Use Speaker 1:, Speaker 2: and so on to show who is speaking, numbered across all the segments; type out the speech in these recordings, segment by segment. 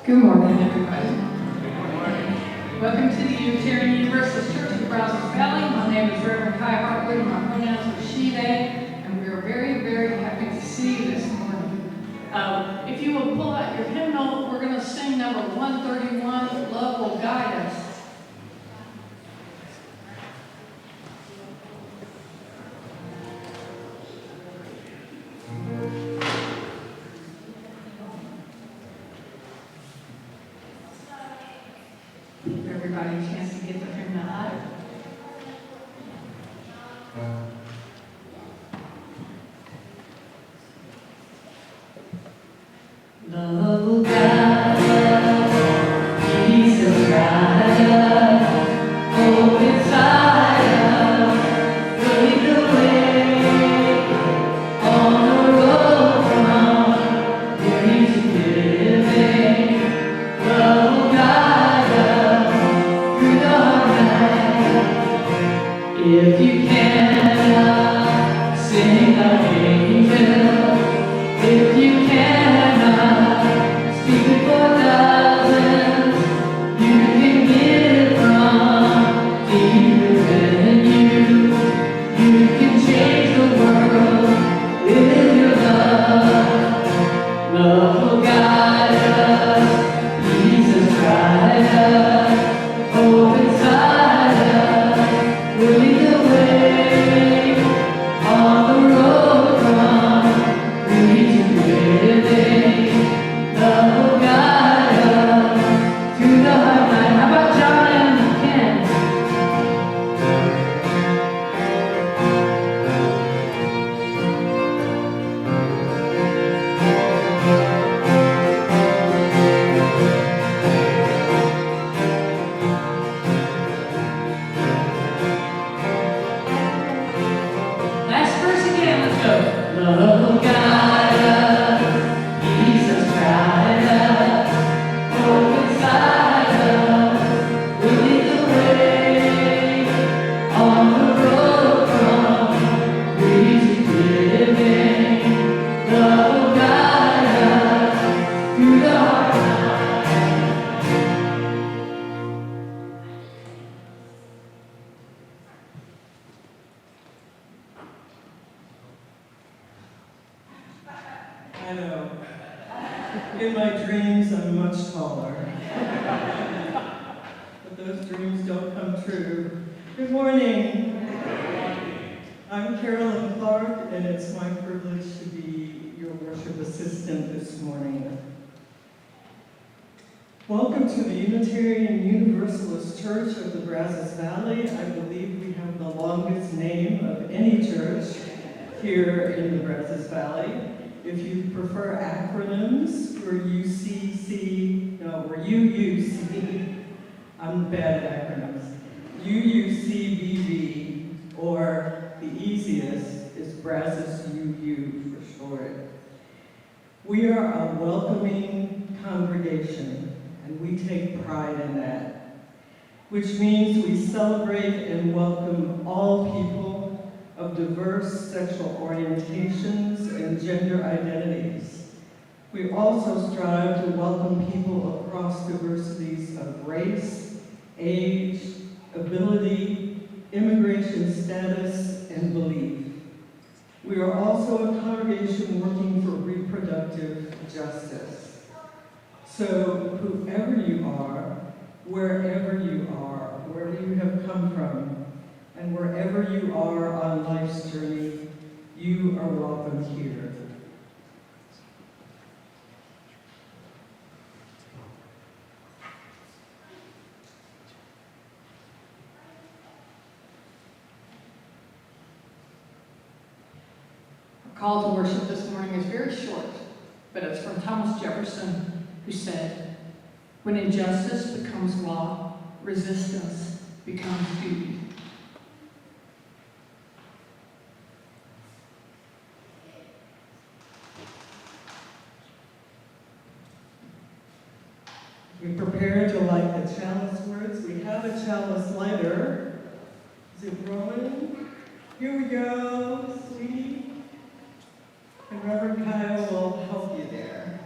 Speaker 1: Good morning, everybody. Good morning. Welcome to the Unitarian Universalist Church of the Brazos Valley. My name is Reverend Kiya, Heartwood, and my pronouns are she, they, and we are very, very happy to see you this morning. If you will pull out your hymnal, we're going to sing number 131, Love Will Guide Us. Everybody a chance to get the hymnal out. Love will guide us, peace will guide us, hope inside us, lead the way on the road from dream to living. Love will guide us through the night. If you cannot sing like angels, if you cannot speak before thousands, you can get it from deep within you. You can change the world with your love. Love will guide us, Jesus guide us, hope inside us, will lead the way on the road from free to living. Love will guide us through the hard night. How about John and Ken? Last verse again, let's go. Love will guide us, Jesus guide us, hope inside us, will lead the way on the road from free to living. Love will guide us through the hard times.
Speaker 2: I know. In my dreams, I'm much taller. But those dreams don't come true. Good morning. I'm Carolyn Clark, and it's my privilege to be your worship assistant this morning. Welcome to the Unitarian Universalist Church of the Brazos Valley. I believe we have the longest name of any church here in the Brazos Valley. If you prefer acronyms, we're UUC, I'm bad at acronyms, UUCBV, or the easiest is Brazos UU for short. We are a welcoming congregation, and we take pride in that, which means we celebrate and welcome all people of diverse sexual orientations and gender identities. We also strive to welcome people across diversities of race, age, ability, immigration status, and belief. We are also a congregation working for reproductive justice. So whoever you are, wherever you have come from, and wherever you are on life's journey, you are welcome here.
Speaker 1: Our call to worship this morning is very short, but it's from Thomas Jefferson, who said, "When injustice becomes law, resistance becomes duty."
Speaker 2: We prepare to light the chalice words. We have a chalice lighter. Is it rolling? Here we go, sweetie. And Reverend Kyle will help you there.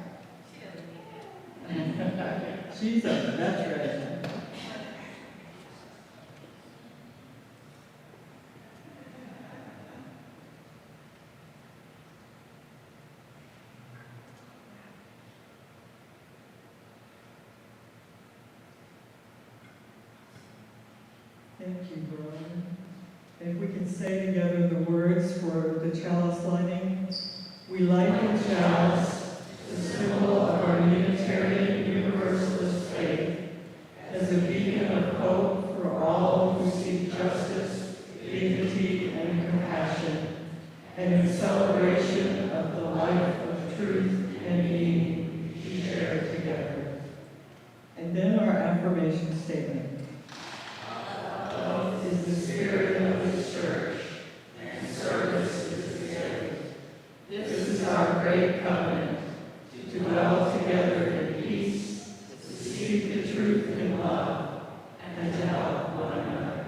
Speaker 2: Thank you, brother. If we can say together the words for the chalice lighting. We light the chalice, the symbol of our Unitarian Universalist faith, as a beacon of hope for all who seek justice, dignity, and compassion, and in celebration of the life of truth and meaning we share together. And then our affirmation statement. Love is the spirit of the church, and service is the gift. This is our great covenant, to dwell together in peace, to seek the truth in love, and to help one another.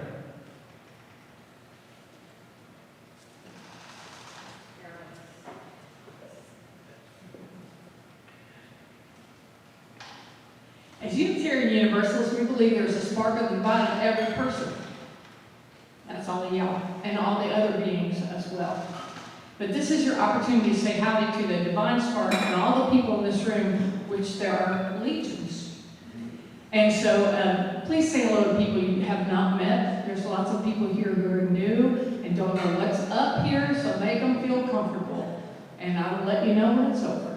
Speaker 1: As Unitarian Universalists, we believe there's a spark of the divine in every person. That's only y'all, and all the other beings as well. But this is your opportunity to say howdy to the divine spark and all the people in this room, which there are legions. And so please say hello to people you have not met. There's lots of people here who are new and don't know what's up here, so make them feel comfortable. And I will let you know when it's over.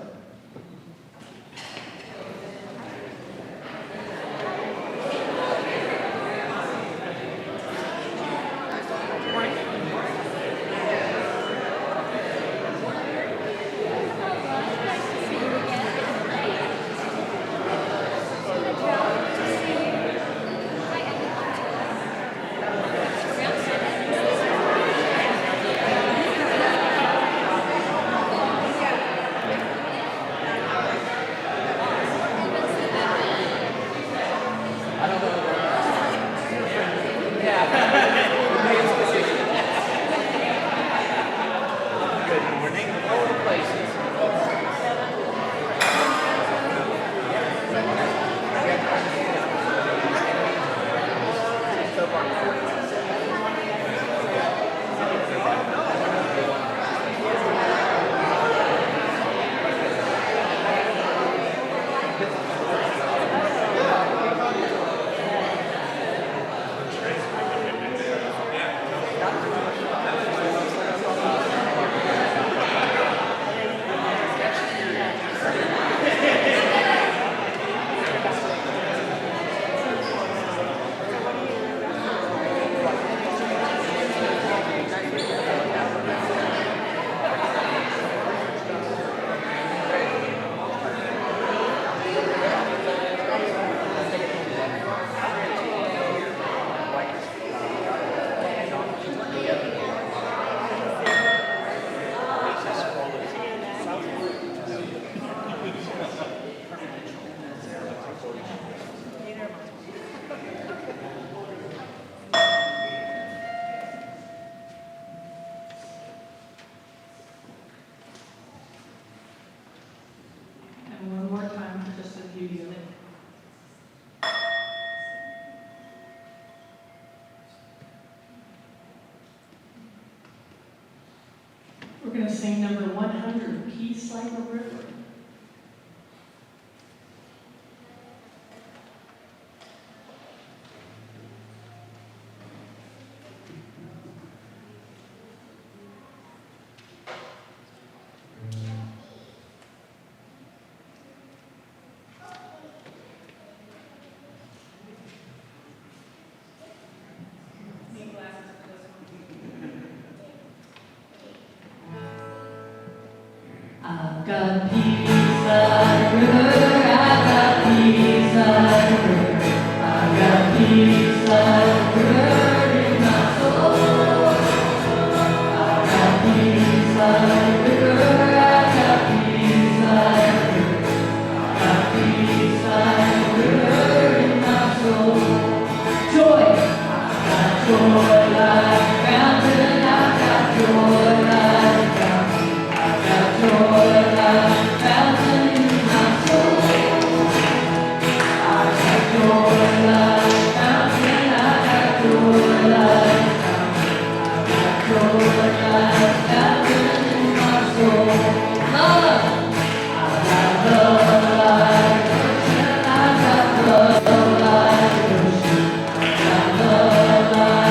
Speaker 1: We're going to sing number 100, Peace Like a River. I've got peace like a river, I've got peace like a river, I've got peace like a river in my soul. I've got peace like a river, I've got peace like a river, I've got peace like a river in my soul. Joy, I've got joy like a fountain, I've got joy like a fountain, I've got joy. Love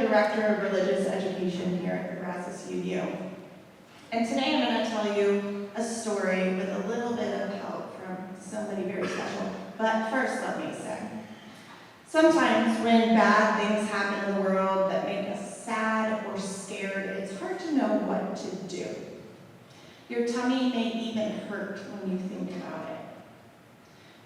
Speaker 3: Director of Religious Education here at the Brazos UU. And today I'm going to tell you a story with a little bit of help from somebody very special. But first, let me say, sometimes when bad things happen in the world that make us sad or scared, it's hard to know what to do. Your tummy may even hurt when you think about it.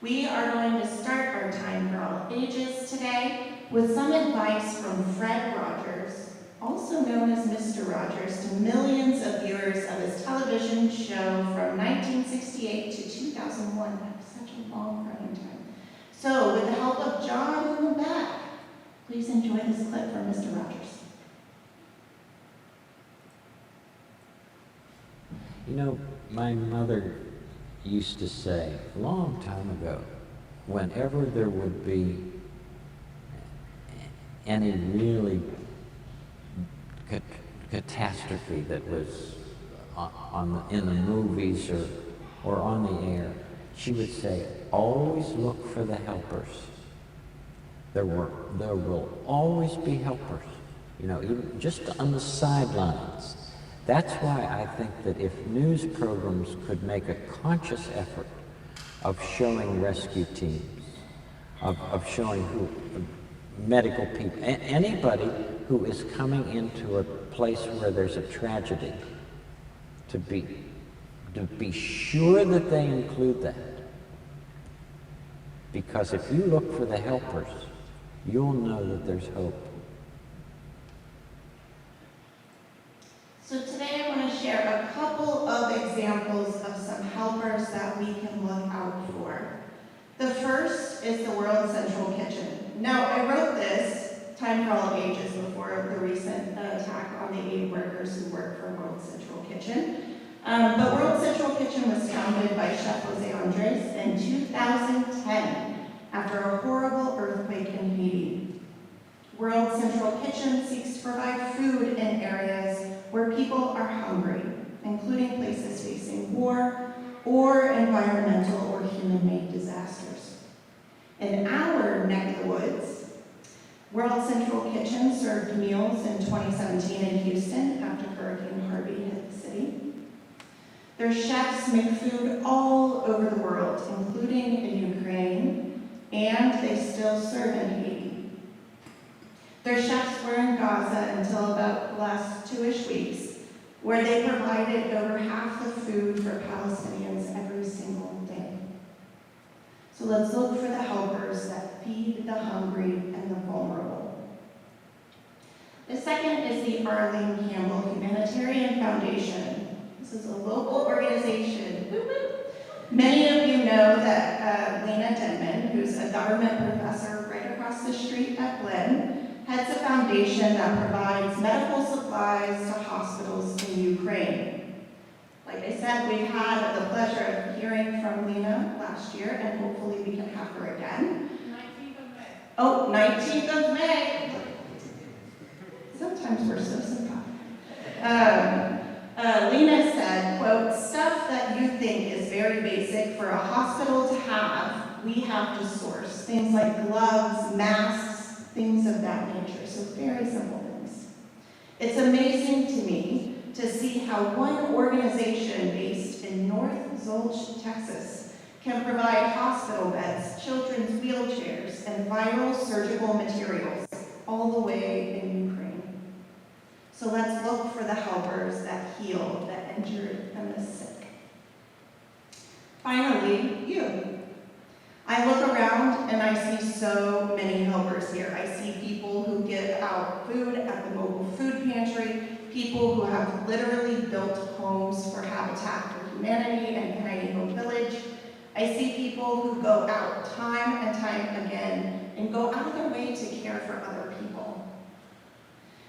Speaker 3: We are going to start our time for all ages today with some advice from Fred Rogers, also known as Mr. Rogers, to millions of viewers of his television show from 1968 to 2001. That was such a long running time. So, with the help of John in the back, please enjoy this clip from Mr. Rogers.
Speaker 4: You know, my mother used to say a long time ago, whenever there would be any really catastrophe that was in the movies or on the air, she would say, always look for the helpers. There will always be helpers, you know, even just on the sidelines. That's why I think that if news programs could make a conscious effort of showing rescue teams, of showing medical people, anybody who is coming into a place where there's a tragedy, to be sure that they include that. Because if you look for the helpers, you'll know that there's hope.
Speaker 3: So today I want to share a couple of examples of some helpers that we can look out for. The first is the World Central Kitchen. Now, I wrote this, Time for All Ages, before the recent attack on the aid workers who work for World Central Kitchen. But World Central Kitchen was founded by Chef Jose Andres in 2010 after a horrible earthquake in Haiti. World Central Kitchen seeks to provide food in areas where people are hungry, including places facing war or environmental or human-made disasters. In our neck of the woods, World Central Kitchen served meals in 2017 in Houston after Hurricane Harvey hit the city. Their chefs make food all over the world, including in Ukraine, and they still serve in Haiti. Their chefs were in Gaza until about the last 2-ish weeks, where they provided over half the food for Palestinians every single day. So let's look for the helpers that feed the hungry and the vulnerable. The second is the Arlene Campbell Humanitarian Foundation. This is a local organization. Many of you know that Lena Denman, who's a government professor right across the street at Glenn, heads a foundation that provides medical supplies to hospitals in Ukraine. Like I said, we've had the pleasure of hearing from Lena last year, and hopefully we can have her again.
Speaker 1: 19th of May.
Speaker 3: Oh, 19th of May. Sometimes we're so sympathetic. Lena said, quote, stuff that you think is very basic for a hospital to have, we have to source. Things like gloves, masks, things of that nature. So very simple things. It's amazing to me to see how one organization based in North Zolch, Texas, can provide hospital beds, children's wheelchairs, and viral surgical materials all the way in Ukraine. So let's look for the helpers that heal the injured and the sick. Finally, you. I look around and I see so many helpers here. I see people who give out food at the mobile food pantry, people who have literally built homes for Habitat for Humanity and Tiny Home Village. I see people who go out time and time again and go out of their way to care for other people.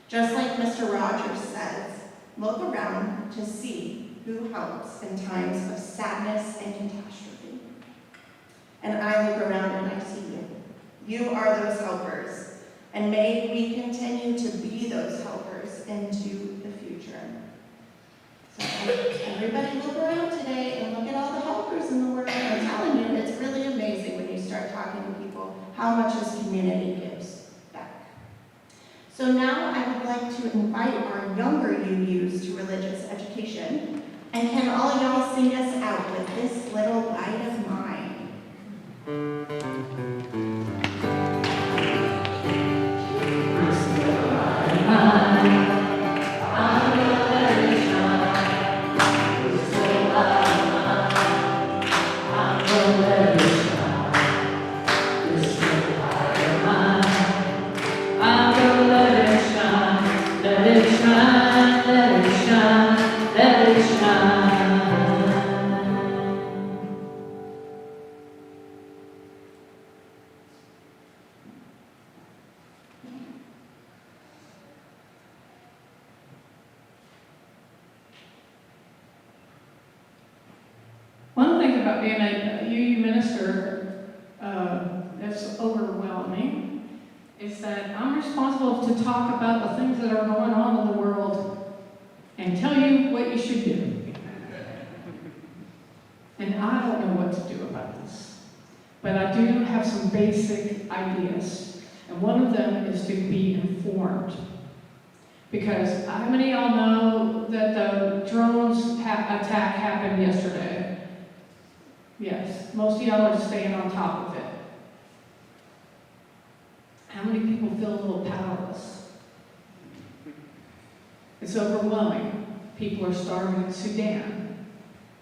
Speaker 3: Just like Mr. Rogers says, look around to see who helps in times of sadness and catastrophe. And I look around and I see you. You are those helpers. And may we continue to be those helpers into the future. So everybody look around today and look at all the helpers in the world. I'm telling you, it's really amazing when you start talking to people how much this community gives back. So So now I would like to invite our younger UUs to religious education. And can all y'all sing us out with this little light of mine?
Speaker 1: One thing about being a UU minister that's overwhelming is that I'm responsible to talk about the things that are going on in the world and tell you what you should do. And I don't know what to do about this, but I do have some basic ideas. And one of them is to be informed. Because how many of y'all know that the drones attack happened yesterday? Yes, most of y'all are staying on top of it. How many people feel a little powerless? It's overwhelming. People are starving in Sudan.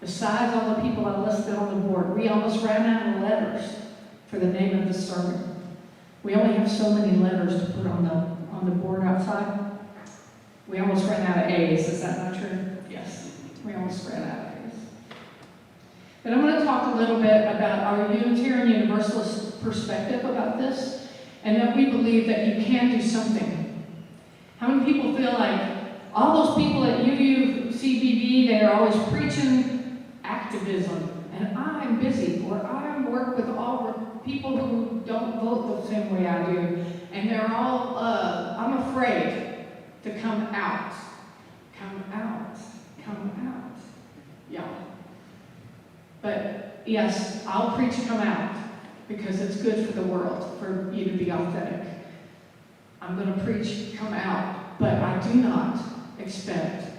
Speaker 1: Besides all the people I listed on the board, we almost ran out of letters for the name of the sermon. We only have so many letters to put on the board outside. We almost ran out of A's. Is that not true? Yes, we almost ran out of A's. But I'm going to talk a little bit about our Unitarian Universalist perspective about this, and that we believe that you can do something. How many people feel like all those people at UUCBV, they are always preaching activism, and I'm busy, or I work with all the people who don't vote the same way I do, and they're all, I'm afraid to come out. Come out. Come out. Yeah. But yes, I'll preach come out because it's good for the world, for you to be authentic. I'm going to preach come out, but I do not expect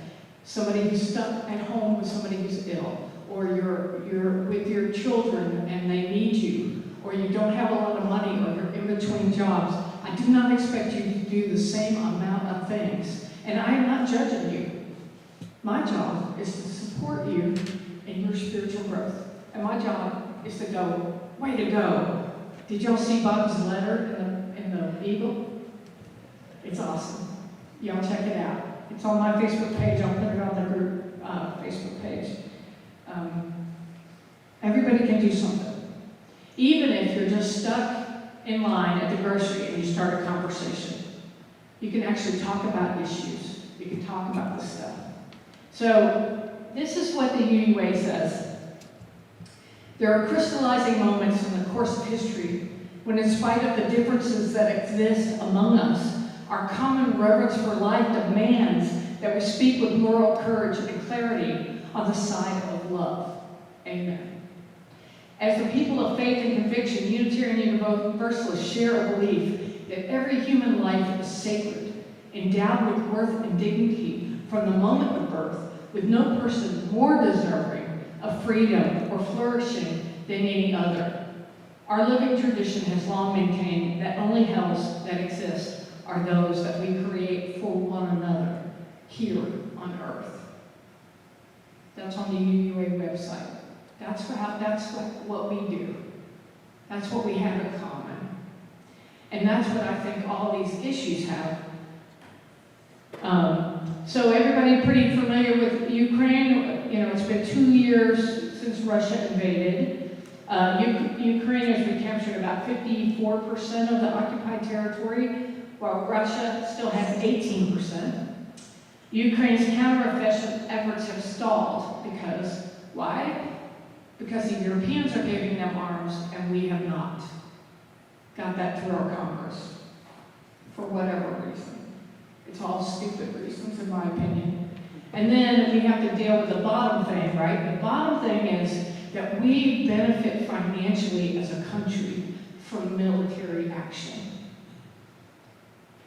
Speaker 1: somebody who's stuck at home with somebody who's ill, or you're with your children and they need you, or you don't have a lot of money, or you're in between jobs. I do not expect you to do the same amount of things. And I am not judging you. My job is to support you in your spiritual growth. And my job is to go, way to go. Did y'all see Bob's letter in the Eagle? It's awesome. Y'all check it out. It's on my Facebook page. I'll put it on the group Facebook page. Everybody can do something. Even if you're just stuck in line at the grocery and you start a conversation. You can actually talk about issues. You can talk about this stuff. So this is what the UUA says. There are crystallizing moments in the course of history when, in spite of the differences that exist among us, our common reverence for life demands that we speak with moral courage and clarity on the side of love. Amen. As the people of faith and conviction, Unitarian Universalists share a belief that every human life is sacred, endowed with worth and dignity from the moment of birth, with no person more deserving of freedom or flourishing than any other. Our living tradition has long maintained that only hells that exist are those that we create for one another here on earth. That's on the UUA website. That's what we do. That's what we have in common. And that's what I think all these issues have. So everybody pretty familiar with Ukraine? You know, it's been 2 years since Russia invaded. Ukraine has recaptured about 54% of the occupied territory, while Russia still has 18%. Ukraine's counter-offensive efforts have stalled because, why? Because the Europeans are giving them arms and we have not. Got that through our Congress, for whatever reason. It's all stupid reasons, in my opinion. And then we have to deal with the bottom thing, right? The bottom thing is that we benefit financially as a country from military action.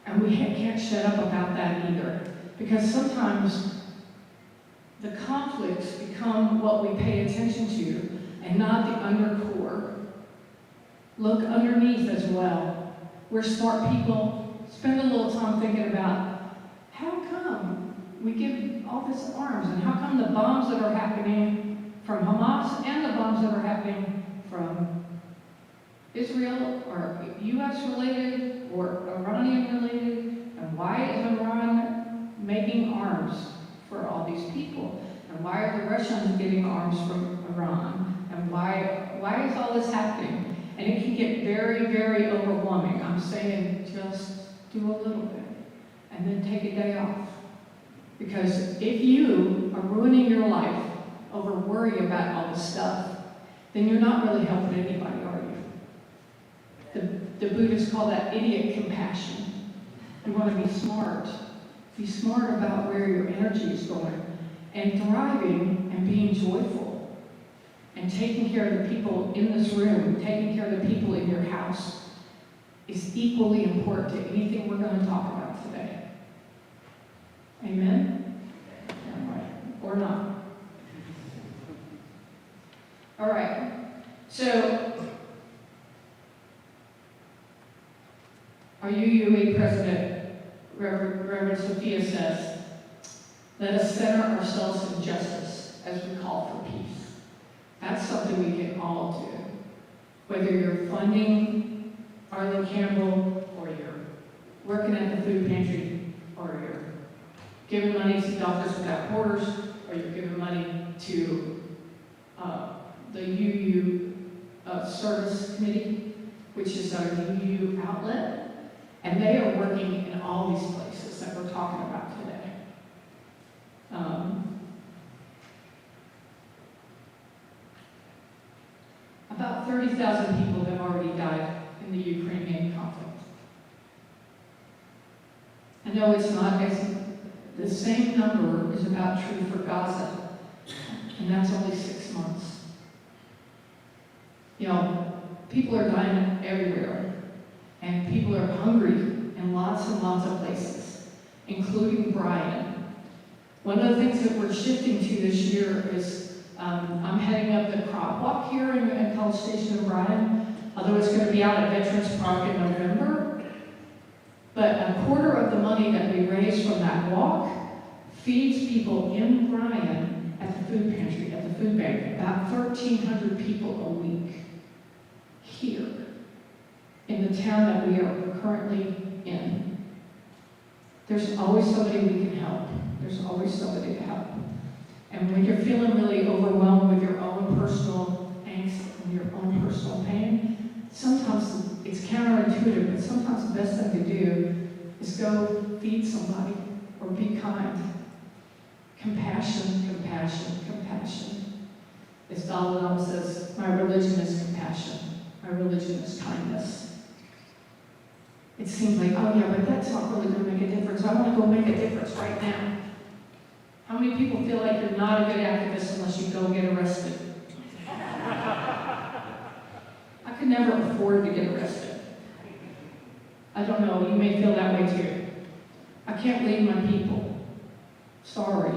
Speaker 1: And we can't shut up about that either. Because sometimes the conflicts become what we pay attention to and not the undercore. Look underneath as well. We're smart people. Spend a little time thinking about how come we give all this arms, and how come the bombs that are happening from Hamas and the bombs that are happening from Israel are U.S. related or Iranian related, and why is Iran making arms for all these people? And why are the Russians getting arms from Iran? And why is all this happening? And it can get very, very overwhelming. I'm saying just do a little bit and then take a day off. Because if you are ruining your life over worry about all this stuff, then you're not really helping anybody, are you? The Buddhists call that idiot compassion. You want to be smart. Be smart about where your energy is going. And thriving and being joyful. And taking care of the people in this room, taking care of the people in your house is equally important to anything we're going to talk about today. Amen? All right. Or not. All right. So, our UUA President, Reverend Sophia says, let us center ourselves in justice as we call for peace. That's something we can all do. Whether you're funding Arlen Campbell, or you're working at the food pantry, or you're giving money to Doctors Without Borders, or you're giving money to the UU Service Committee, which is our UU outlet, and they are working in all these places that we're talking about today. About 30,000 people have already died in the Ukrainian conflict. I know it's not as the same number is about true for Gaza, and that's only 6 months. You know, people are dying everywhere, and people are hungry in lots and lots of places, including Brian. One of the things that we're shifting to this year is I'm heading up the crop walk here in College Station in Bryan, although it's going to be out at Veterans Park in November. But a quarter of the money that we raise from that walk feeds people in Bryan at the food pantry, at the food bank, about 1,300 people a week here in the town that we are currently in. There's always somebody we can help. There's always somebody to help. And when you're feeling really overwhelmed with your own personal angst and your own personal pain, sometimes it's counterintuitive, but sometimes the best thing to do is go feed somebody or be kind. Compassion, compassion, compassion. As Dalai Lama says, my religion is compassion. My religion is kindness. It seems like, oh yeah, but that's not really going to make a difference. I want to go make a difference right now. How many people feel like you're not a good activist unless you go get arrested? I could never afford to get arrested. I don't know, you may feel that way too. I can't lead my people. Sorry.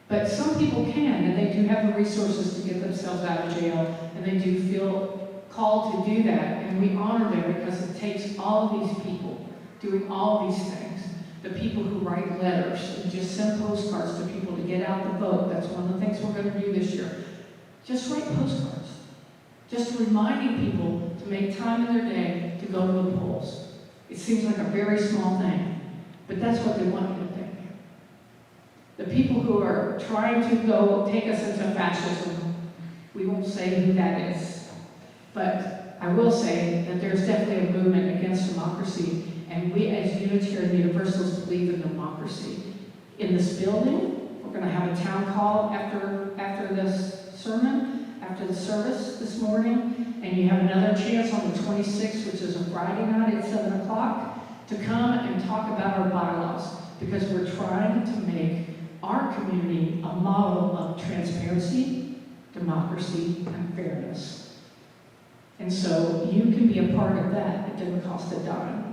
Speaker 1: But some people can, and they do have the resources to get themselves out of jail, and they do feel called to do that, and we honor them because it takes all of these people doing all these things. The people who write letters and just send postcards to people to get out the vote. That's one of the things we're going to do this year. Just write postcards. Just reminding people to make time in their day to go to the polls. It seems like a very small thing, but that's what they want you to think. The people who are trying to go take us into fascism, we won't say who that is. But I will say that there's definitely a movement against democracy. And we as Unitarian Universalists believe in democracy. In this building, we're going to have a town call after this sermon, after the service this morning. And you have another chance on the 26th, which is a Friday night at 7 o'clock, to come and talk about our bylaws. Because we're trying to make our community a model of transparency, democracy, and fairness. And so you can be a part of that. It didn't cost a dime.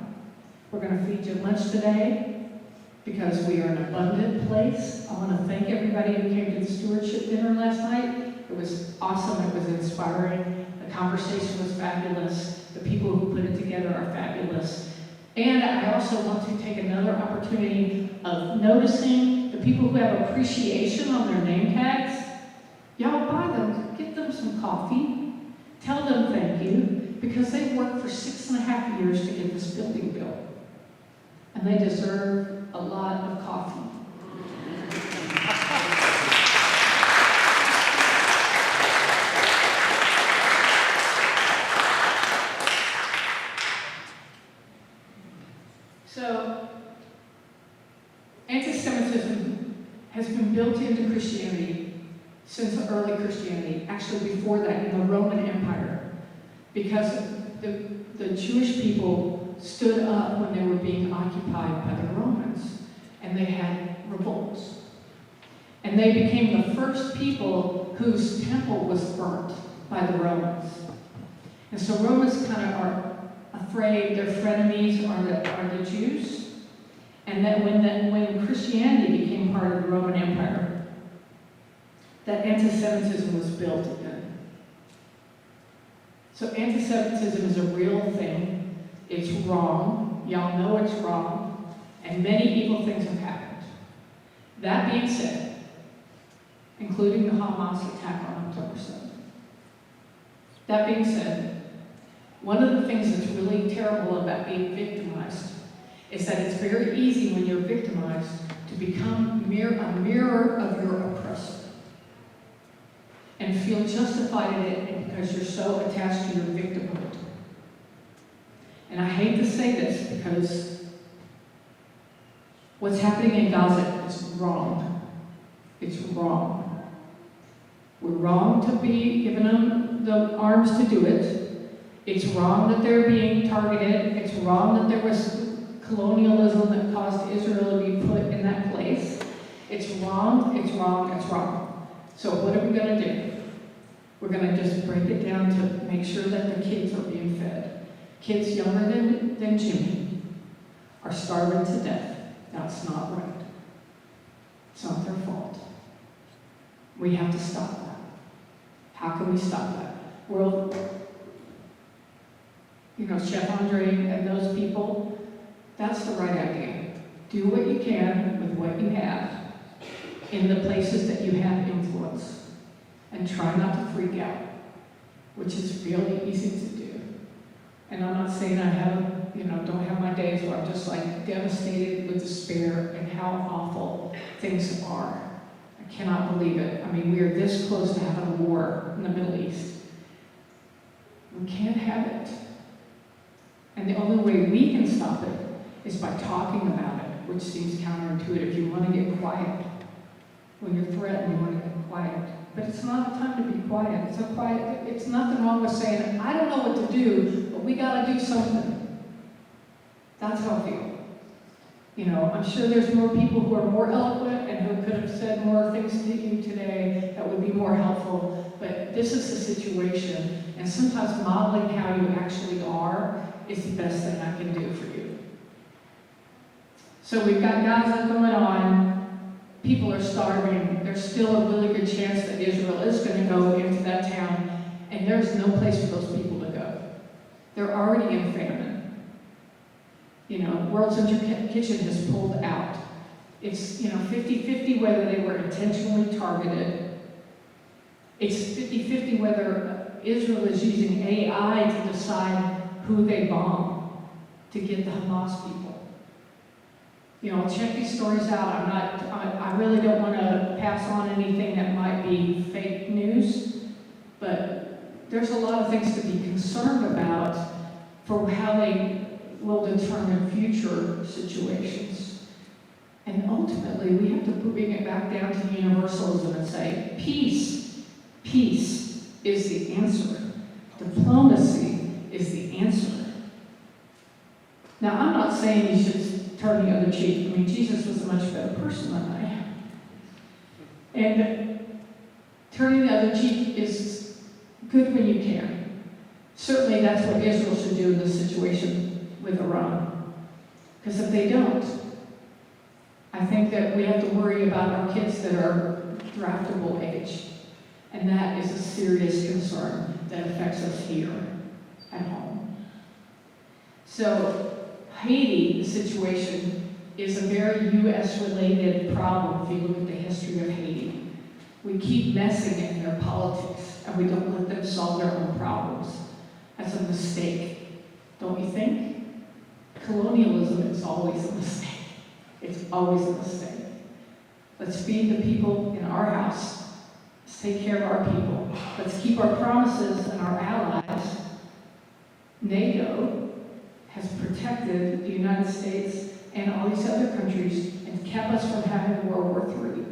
Speaker 1: We're going to feed you lunch today because we are an abundant place. I want to thank everybody who came to the stewardship dinner last night. It was awesome. It was inspiring. The conversation was fabulous. The people who put it together are fabulous. And I also want to take another opportunity of noticing the people who have appreciation on their name tags. Y'all buy them, get them some coffee, tell them thank you, because they worked for 6.5 years to get this building built. And they deserve a lot of coffee. So, anti-Semitism has been built into Christianity since early Christianity, actually before that in the Roman Empire, because the Jewish people stood up when they were being occupied by the Romans, and they had revolts. And they became the first people whose temple was burnt by the Romans. And so Romans kind of are afraid their frenemies are the Jews. And that when Christianity became part of the Roman Empire, that anti-Semitism was built in. So anti-Semitism is a real thing. It's wrong. Y'all know it's wrong. And many evil things have happened. That being said, including the Hamas attack on October 7th. That being said, one of the things that's really terrible about being victimized is that it's very easy when you're victimized to become a mirror of your oppressor and feel justified in it because you're so attached to your victimhood. And I hate to say this because what's happening in Gaza is wrong. It's wrong. We're wrong to be giving them the arms to do it. It's wrong that they're being targeted. It's wrong that there was colonialism that caused Israel to be put in that place. It's wrong, it's wrong, it's wrong. So what are we going to do? We're going to just break it down to make sure that the kids are being fed. Kids younger than Jimmy are starving to death. That's not right. It's not their fault. We have to stop that. How can we stop that? Well, Chef Andre and those people, that's the right idea. Do what you can with what you have in the places that you have influence. And try not to freak out, which is really easy to do. And I'm not saying don't have my days where I'm just like devastated with despair and how awful things are. I cannot believe it. I mean, we are this close to having a war in the Middle East. We can't have it. And the only way we can stop it is by talking about it, which seems counterintuitive. You want to get quiet. When you're threatened, you want to get quiet. But it's not a time to be quiet. It's nothing wrong with saying, I don't know what to do, but we got to do something. That's how I feel. I'm sure there's more people who are more eloquent and who could have said more things to you today that would be more helpful. But this is the situation. And sometimes modeling how you actually are is the best thing I can do for you. So we've got Gaza going on. People are starving. There's still a really good chance that Israel is going to go into that town, and there's no place for those people to go. They're already in famine. World Central Kitchen has pulled out. It's 50-50 whether they were intentionally targeted. It's 50-50 whether Israel is using AI to decide who they bomb to get the Hamas people. Check these stories out. I really don't want to pass on anything that might be fake news, but there's a lot of things to be concerned about for how they will determine future situations. And ultimately, we have to bring it back down to universalism and say, peace is the answer. Diplomacy is the answer. Now, I'm not saying you should turn the other cheek. I mean, Jesus was a much better person than I am. And turning the other cheek is good when you can. Certainly, that's what Israel should do in this situation with Iran. Because if they don't, I think that we have to worry about our kids that are draftable age. And that is a serious concern that affects us here at home. So Haiti, the situation, is a very U.S.-related problem if you look at the history of Haiti. We keep messing in their politics, and we don't let them solve their own problems. That's a mistake, don't you think? Colonialism is always a mistake. It's always a mistake. Let's feed the people in our house. Let's take care of our people. Let's keep our promises and our allies. NATO has protected the United States and all these other countries and kept us from having World War III.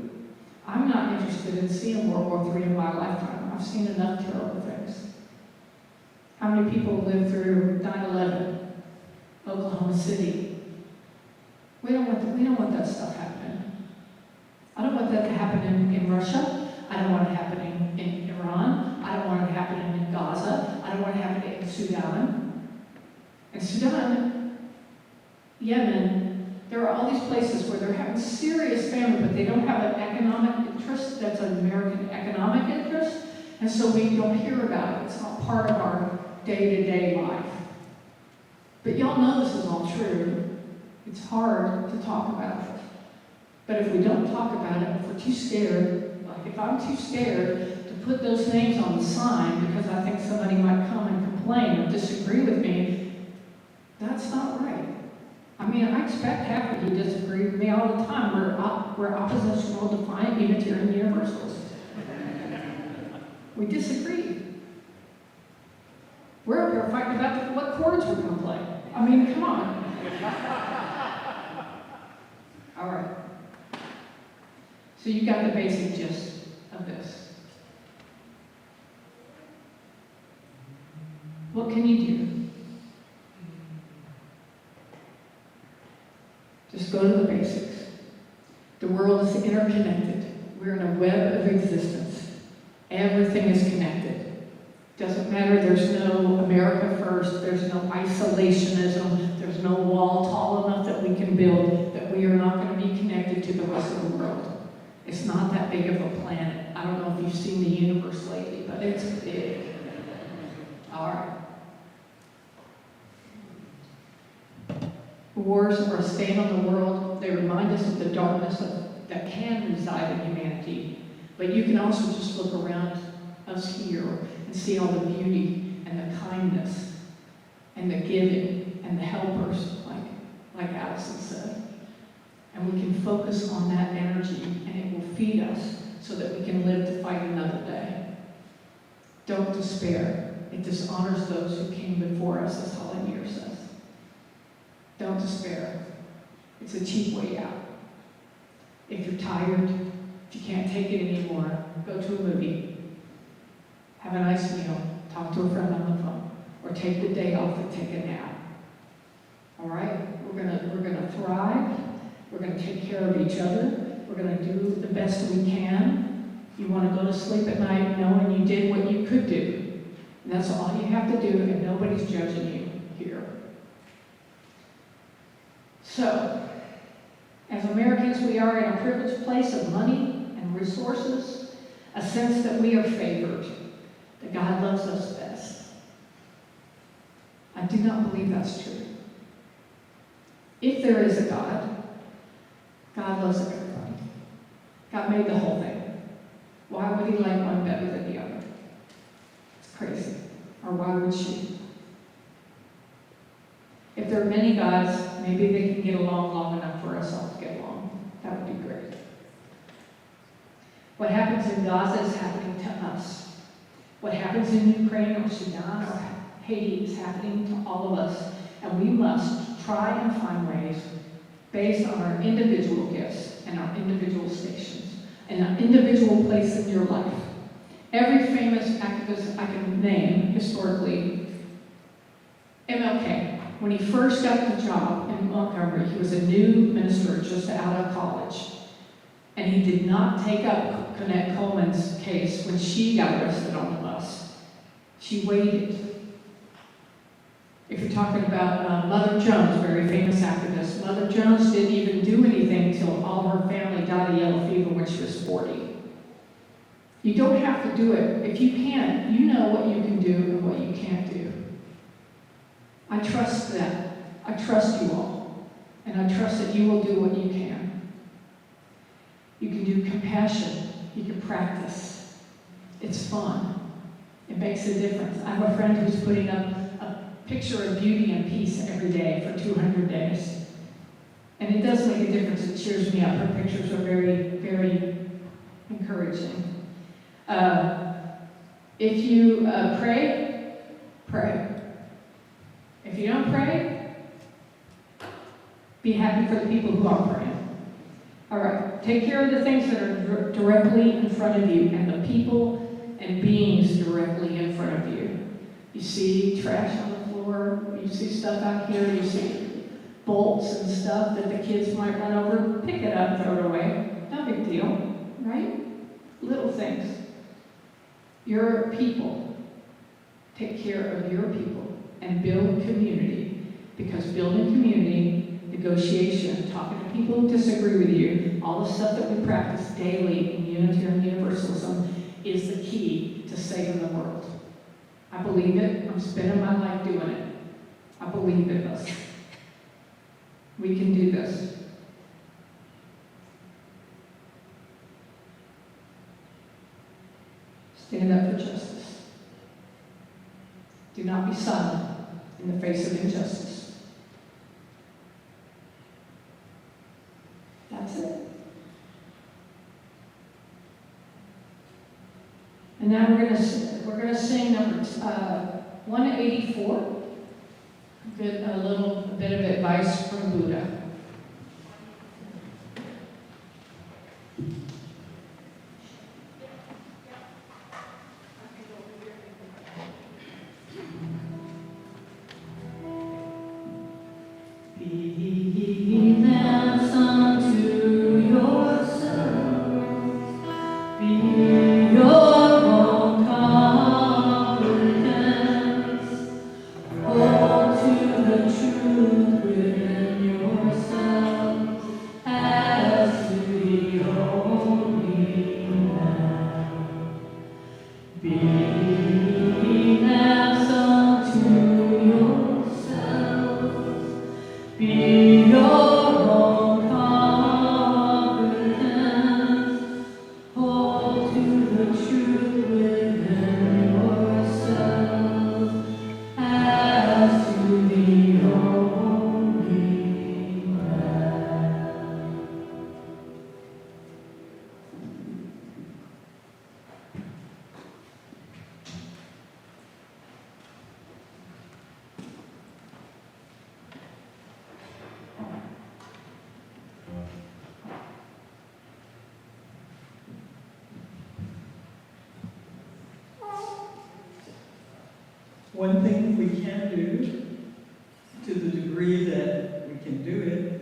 Speaker 1: I'm not interested in seeing World War III in my lifetime. I've seen enough terrible things. How many people lived through 9/11, Oklahoma City? We don't want that stuff happening. I don't want that to happen in Russia. I don't want it happening in Iran. I don't want it happening in Gaza. I don't want it happening in Sudan. In Sudan, Yemen, there are all these places where they're having serious famine, but they don't have an economic interest that's an American economic interest, and so we don't hear about it. It's not part of our day-to-day life. But y'all know this is all true. It's hard to talk about it. But if we don't talk about it, if we're too scared, like if I'm too scared to put those names on the sign because I think somebody might come and complain or disagree with me, that's not right. I mean, I expect half of you disagree with me all the time. We're oppositional, defiant, Unitarian Universalists. We disagree. We're up here fighting about what chords we're going to play. I mean, come on. All right. So you got the basic gist of this. What can you do? Just go to the basics. The world is interconnected. We're in a web of existence. Everything is connected. Doesn't matter, there's no America first, there's no isolationism, there's no wall tall enough that we can build, that we are not going to be connected to the rest of the world. It's not that big of a planet. I don't know if you've seen the universe lately, but it's big. All right. Wars are a stain on the world. They remind us of the darkness that can reside in humanity. But you can also just look around us here and see all the beauty and the kindness and the giving and the helpers, like Allison said. And we can focus on that energy and it will feed us so that we can live to fight another day. Don't despair. It dishonors those who came before us, as Holly Muir says. Don't despair. It's a cheap way out. If you're tired, if you can't take it anymore, go to a movie. Have a nice meal. Talk to a friend on the phone. Or take the day off and take a nap. All right? We're gonna thrive. We're gonna take care of each other. We're gonna do the best we can. You want to go to sleep at night knowing you did what you could do. And that's all you have to do, and nobody's judging you here. So, as Americans, we are in a privileged place of money and resources, a sense that we are favored, that God loves us best. I do not believe that's true. If there is a God, God loves everybody. God made the whole thing. Why would he like one better than the other? It's crazy. Or why would she? If there are many gods, maybe they can get along long enough for us all to get along. That would be great. What happens in Gaza is happening to us. What happens in Ukraine or Sudan or Haiti is happening to all of us. And we must try and find ways based on our individual gifts and our individual stations and our individual place in your life. Every famous activist I can name historically, MLK, when he first got the job in Montgomery, he was a new minister just out of college. And he did not take up Connect Coleman's case when she got arrested on the bus. She waited. If you're talking about Mother Jones, very famous activist, Mother Jones didn't even do anything till all her family died of yellow fever when she was 40. You don't have to do it. If you can, you know what you can do and what you can't do. I trust that. I trust you all. And I trust that you will do what you can. You can do compassion. You can practice. It's fun. It makes a difference. I have a friend who's putting up a picture of beauty and peace every day for 200 days. And it does make a difference. It cheers me up. Her pictures are very, very encouraging. If you pray, pray. If you don't pray, be happy for the people who are praying. All right, take care of the things that are directly in front of you and the people and beings directly in front of you. You see trash on the floor, you see stuff out here, you see bolts and stuff that the kids might run over, pick it up, throw it away. No big deal, right? Little things. Your people. Take care of your people and build community. Because building community, negotiation, talking to people who disagree with you, all the stuff that we practice daily in Unitarian Universalism is the key to saving the world. I believe it. I'm spending my life doing it. I believe in us. We can do this. Stand up for justice. Do not be silent in the face of injustice. That's it. And now we're gonna sing number 184. A little bit of advice from Buddha. Be thou unto yourselves, be your own confidence, hold to the truth within yourselves, as to the only man. Be thou unto yourselves, be your own confidence, hold to the truth within yourself, as to the only man.
Speaker 2: One thing we can do, to the degree that we can do it,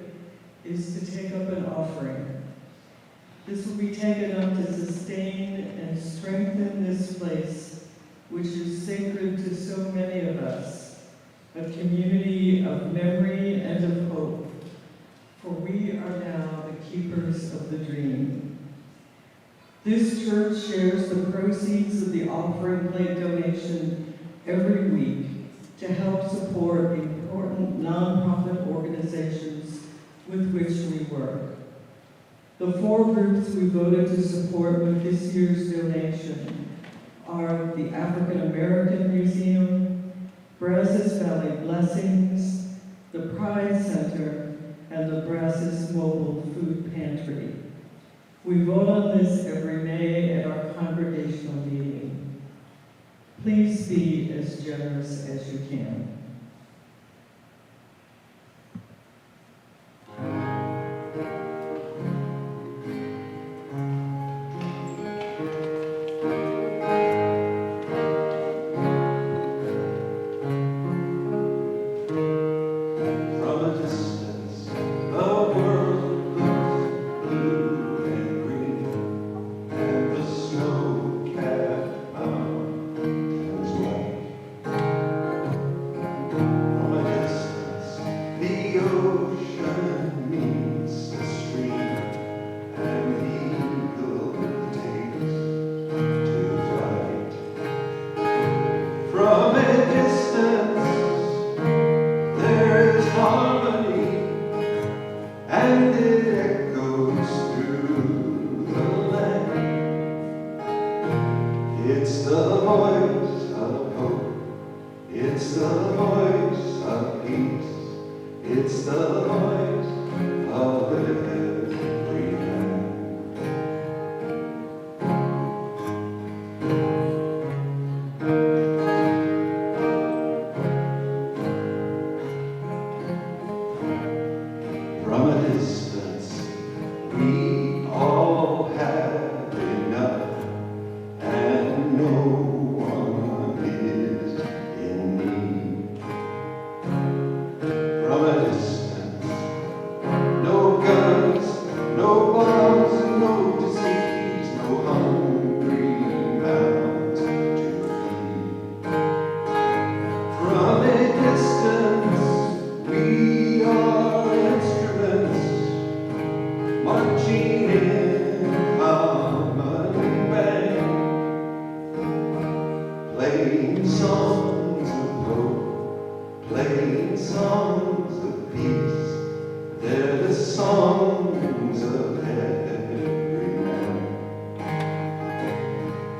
Speaker 2: is to take up an offering. This will be taken up to sustain and strengthen this place, which is sacred to so many of us, a community of memory and of hope, for we are now the keepers of the dream. This church shares the proceeds of the offering plate donation every week to help support important nonprofit organizations with which we work. The 4 groups we voted to support with this year's donation are the African American Museum, Brazos Valley Blessings, the Pride Center, and the Brazos Mobile Food Pantry. We vote on this every May at our congregational meeting. Please be as generous as you can.
Speaker 5: From a distance, the world looks blue and green, and the snow-capped mountains white. harmony, and it echoes through the land. It's the voice of hope, it's the voice of peace, it's the voice of every man. From a distance, we all have enough, and no one is in need. From a distance, no guns, no bombs, no disease, no hungry mouths to feed. From a distance, we are instruments marching in common band, playing songs of hope, playing songs of peace. They're the songs of every man.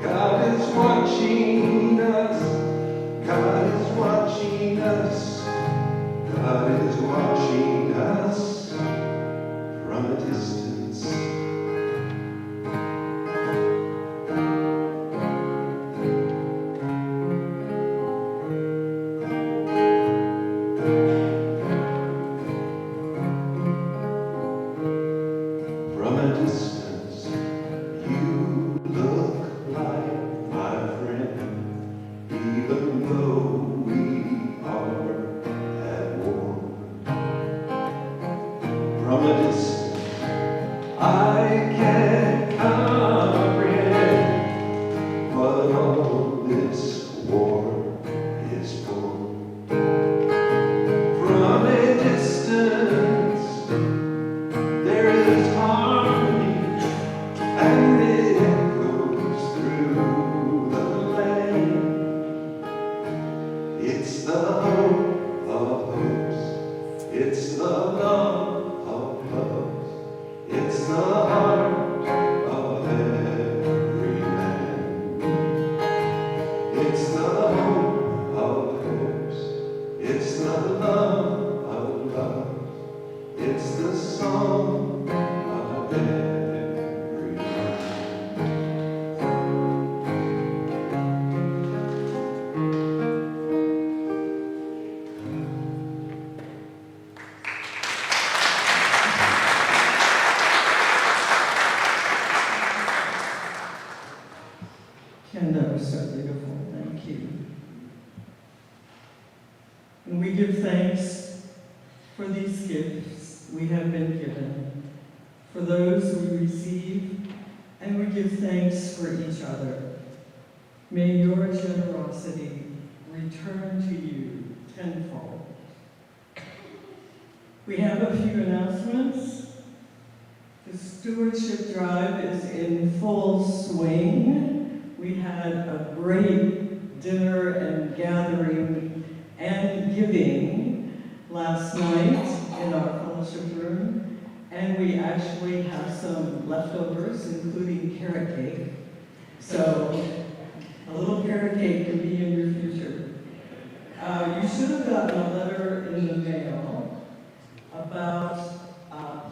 Speaker 5: God is watching us, God is watching us, God is watching us from a distance. From a distance, you look like my friend, even though we are at war. From a distance, I can't comprehend what all this war is for. From a distance, there is harmony, and it echoes through the land. It's the hope of hopes, it's the love of loves, it's the heart of every man. It's the hope of hopes, it's the love of loves, it's the song of every man.
Speaker 2: Ken, that was so beautiful. Thank you. And we give thanks for these gifts we have been given, for those we receive, and we give thanks for each other. May your generosity return to you tenfold. We have a few announcements. The stewardship drive is in full swing. We had a great dinner and gathering and giving last night in our fellowship room, and we actually have some leftovers, including carrot cake. So a little carrot cake can be in your future. You should have gotten a letter in the mail about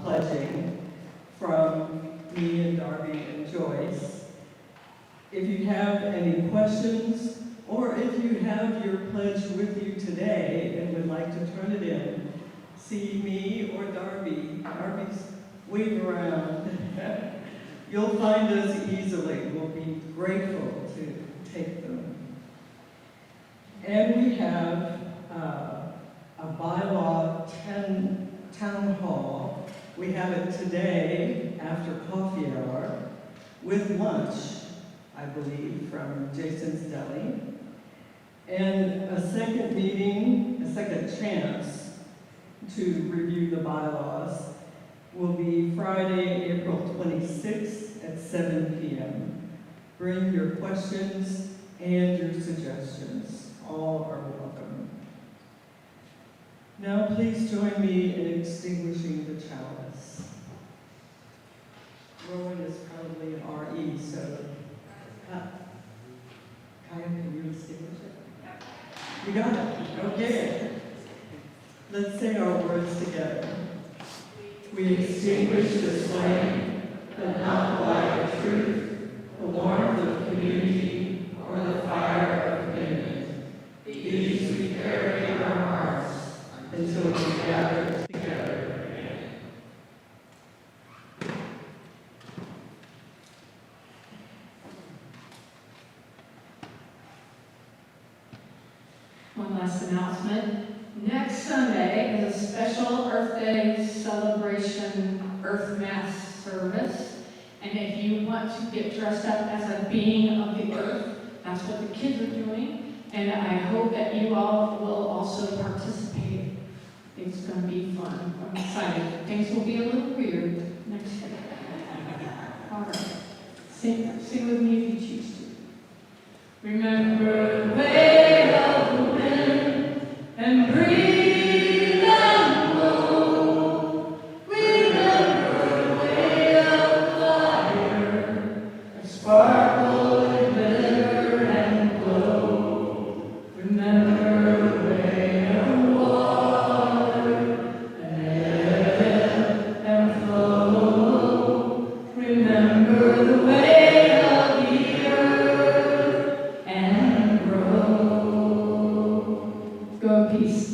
Speaker 2: pledging from me and Darby and Joyce. If you have any questions, or if you have your pledge with you today and would like to turn it in, see me or Darby. Darby's waiting around. You'll find us easily. We'll be grateful to take them. And we have a bylaw 10 town hall. We have it today after coffee hour with lunch, I believe, from Jason's Deli. And a second meeting, a second chance to review the bylaws will be Friday, April 26th at 7 p.m. Bring your questions and your suggestions. All are welcome. Now please join join me in extinguishing the chalice. Rowan is probably an RE, so Kiya, can you extinguish it? You got it. Okay. Let's say our words together. We extinguish this flame, but not the light of truth, the warmth of community, or the fire of commitment. These we carry in our hearts until we gather together again.
Speaker 1: One last announcement. Next Sunday is a special Earth Day celebration Earth Mass service. And if you want to get dressed up as a being of the earth, that's what the kids are doing. And I hope that you all will also participate. It's going to be fun. I'm excited. Things will be a little weird next year. All right. Sing with me if you choose to. Remember the way of the wind and breathe and blow. Remember the way of fire that sparkle and glitter and glow. Remember the way of water and ebb and flow. Remember the way of the earth and grow. Go in peace.